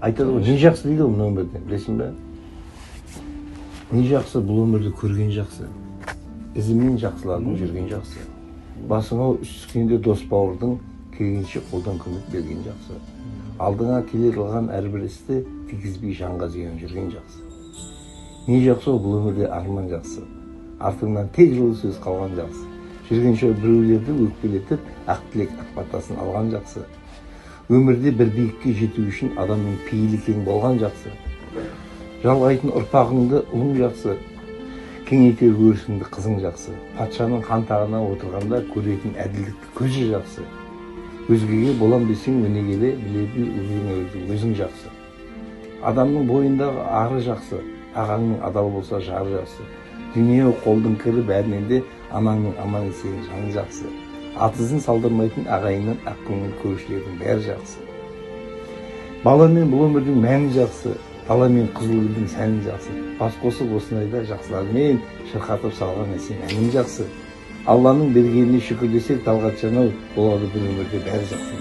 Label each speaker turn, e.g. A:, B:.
A: айтады ғой, не жақсы дейді ғой мына өмірден, білесің бе? Не жақсы, бұл өмірді көрген жақсы. Ізімен жақсылардың жүрген жақсы. Басыңа үстікенде дос бауырдың келгенше қолдан көмек берген жақсы. Алдыңа келе қалған әрбір істі тигізбей жанға зиян жүрген жақсы. Не жақсы, бұл өмірде арман жақсы. Артыңнан тек жылы сөз қалған жақсы. Жүргенше біреулерді өкпелетіп, ақ тілек ақ батасын алған жақсы. Өмірде бір биікке жету үшін адамның пейілі кең болған жақсы. Жалғайтын ұрпағыңды ұлың жақсы. Кеңейтер өрісіңді қызың жақсы. Патшаның хан тағына отырғанда көретін әділдікті көзі жақсы. Өзгеге болам десең өнегелі, біледі өзің жақсы. Адамның бойындағы ары жақсы. Ағаңның адал болса жары жақсы. Дүние қолдың кірі бәрінен де анаңның аман есен жаны жақсы. Атызын салдырмайтын ағайыннан ақ көңіл көрушілердің бәрі жақсы. Бала мен бұл өмірдің мәні жақсы. Дала мен қызылгүлдің сәні жақсы. Бас қосып осындайда жақсылармен шырқатып салған әсем әнің жақсы. Алланың бергеніне шүкір десек, талғат жанау болады бұл өмірде бәрі жақсы.